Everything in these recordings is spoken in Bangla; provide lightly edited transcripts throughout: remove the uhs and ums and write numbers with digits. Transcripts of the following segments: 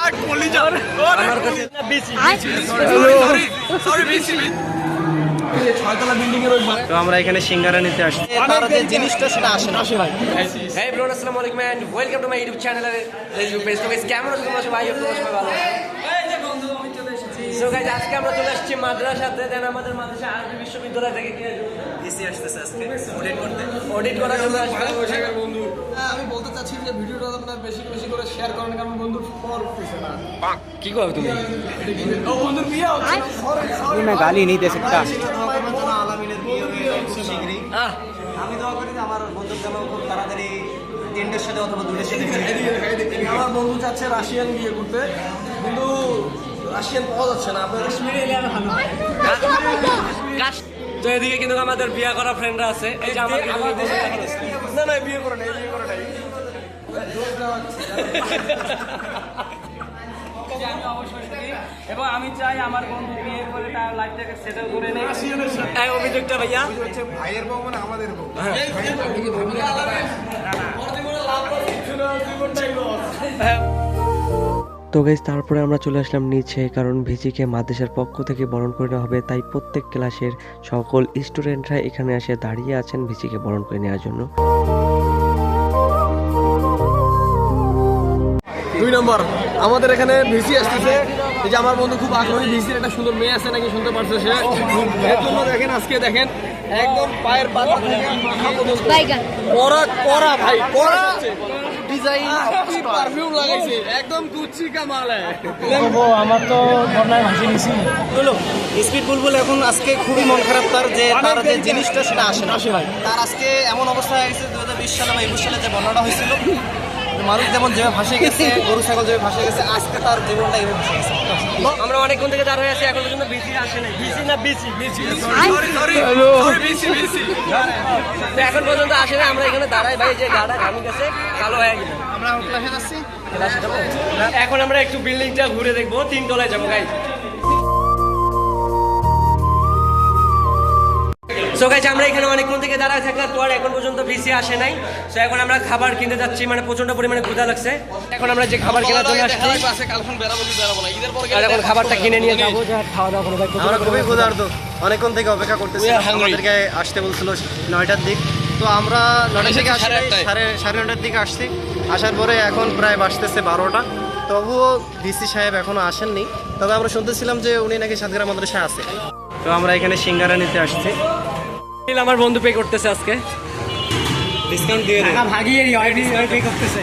আমার কাছে তো আমরা এখানে সিঙ্গারা নিতে আসছি, তার যে জিনিসটা সেটা আসে না ভাই। Hey everyone, assalamu alaikum and welcome to my YouTube channel and Facebook page. So guys, কেমন আছো তোমরা সবাই? তোমরা সবাই ভালো আছো? So guys, আজকে আমরা চলে আসছি মাদ্রাসাতে। দেন আমাদের মাদ্রাসা আরবি বিশ্ববিদ্যালয় থেকে কি এসি আসতেছে আজকে অডিট করতে। অডিট করার জন্য আসবে বন্ধু। আমি বলতে চাচ্ছি যে ভিডিওটা আপনারা বেশি বেশি করে শেয়ার করেন, কারণ বন্ধুর ফর হচ্ছে না। কি করো তুমি? ও বন্ধুর বিয়ে হচ্ছে। তুমি না গালি नहीं दे सकता। আমি দোয়া করি যে আমার বন্ধুর যেন খুব তাড়াতাড়ি 3টার সাথে অথবা 2টার সাথে আমার বন্ধু চাচ্ছে রাশিয়ান বিয়ে করতে, কিন্তু রাশিয়ান পাওয়া যাচ্ছে না। আপনার কাশ্মীরে এলে আরো ভালো। তো এদিকে কিন্তু আমাদের বিয়ে করা ফ্রেন্ডরা আছে। এই যে আমাদের না না বিয়ে করে নাই, বিয়ে করে নাই। আমি অবশ্যই করি এবং আমি চাই আমার বন্ধু বিয়ে করে তার লাইফটাকে সেটেল করে নেয়। এই অভিযোগটা ভাইয়া ভাইয়ের বউ মানে আমাদের বউ। তো গাইস তারপরে আমরা চলে আসলাম নিচে, কারণ ভিজিকে মাদ্রাসার পক্ষ থেকে বরণ করে নেওয়া হবে, তাই প্রত্যেক ক্লাসের সকল স্টুডেন্টরা এখানে এসে দাঁড়িয়ে আছেন ভিজিকে বরণ করে নেওয়ার জন্য। 2 নম্বর আমাদের এখানে ভিসি আসতেছে। এই যে আমার বন্ধু খুব আগ্রহী, ভিসির একটা সুন্দর মেয়ে আছে নাকি শুনতে পারছে সে। এর জন্য দেখেন আজকে দেখেন একদম পায়ের পাতা থেকে মাথা পর্যন্ত করা করা ভাই করা ডিজাইন পারফিউম লাগাইছে, একদম গুচ্ছি কামাল। আমার তো বন্যায় ভাসি নিছি। হলো স্পিড বুলবুল এখন আজকে খুবই মন খারাপ, তার যে জিনিসটা সেটা আসে না ভাই। তার আজকে এমন অবস্থা হয়ে গেছে 2020 সালে বা 21 সালে যে বন্যাটা হয়েছিল, মানুষ যেমন যেভাবে ভাসে গেছে, গরু ছাগল যেভাবে ভাসে গেছে, আজকে তার জীবনটা এভাবে ভাসে গেছে। আমরা অনেকক্ষণ থেকে দাঁড় হয়ে আছি, এখন পর্যন্ত বিসি আসে নাই। বিসি না বিসি বিসি তো এখন পর্যন্ত আসে না। আমরা এখানে দাঁড়াই ভাই, যে গাড়া ঘামি গেছে, কালো হয়ে গেল। আমরা ক্লাসে যাচ্ছি। এখন আমরা একটু বিল্ডিংটা ঘুরে দেখবো, 3 তলায় যাবো গাইস। সো গাইস, আমরা এখানে অনেকক্ষণ থেকে দাঁড়ায় থাকার পর এখন পর্যন্ত ভিসি আসে নাই। সো এখন আমরা খাবার কিনতে যাচ্ছি, মানে প্রচন্ড পরিমাণে ক্ষুধা লাগছে। এখন আমরা যে খাবার কেনার জন্য আসছি, কালখন বেরাবো কি বেরাবো না, ঈদের পর আর এখন খাবারটা কিনে নিয়ে যাবো, যে খাওয়া দাওয়া করবো। আমরা খুবই ক্ষুধার্ত, অনেকক্ষণ থেকে অপেক্ষা করতেছি। আমাদেরকে আসতে বলছিল 9টার দিক, তো আমরা 9টা থেকে আসি, সাড়ে 9টার দিকে আসছি। আসার পরে এখন প্রায় বাজতেছে 12টা, তবুও ভিসি সাহেব এখনো আসেননি। তবে আমরা শুনতেছিলাম যে উনি নাকি সাতগ্রাম মাদ্রাসায় আছে। তো আমরা এখানে সিঙ্গারা নিতে আসছি। আমার বন্ধু পে করতেছে আজকে, ডিসকাউন্ট দিয়ে দেন। ভাগিয়ে পে করতেছে।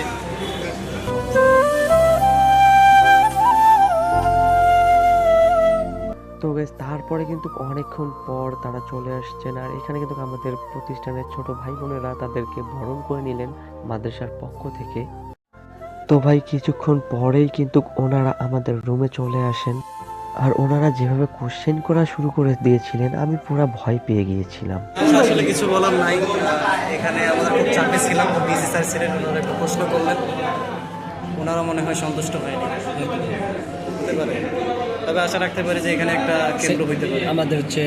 তো গাইস তারপরে কিন্তু অনেকক্ষণ পর তারা চলে আসছেন, আর এখানে কিন্তু আমাদের প্রতিষ্ঠানের ছোট ভাই বোনেরা তাদেরকে বরণ করে নিলেন মাদ্রাসার পক্ষ থেকে। তো ভাই কিছুক্ষণ পরেই কিন্তু ওনারা আমাদের রুমে চলে আসেন, আর ওনারা যেভাবে কোশ্চেন করা শুরু করে দিয়েছিলেন আমি পুরো ভয় পেয়ে গিয়েছিলাম। আসলে কিছু বলার নাই, এখানে আমরা খুব চাপে ছিলাম। বিসি স্যার ছিলেন, ওনারা একটু প্রশ্ন করলেন, ওনারা মনে হয় সন্তুষ্ট হয়নি, হতে পারে। তবে আশা রাখতে পারি যে এখানে একটা কেন্দ্র হইতে পারে। আমাদের হচ্ছে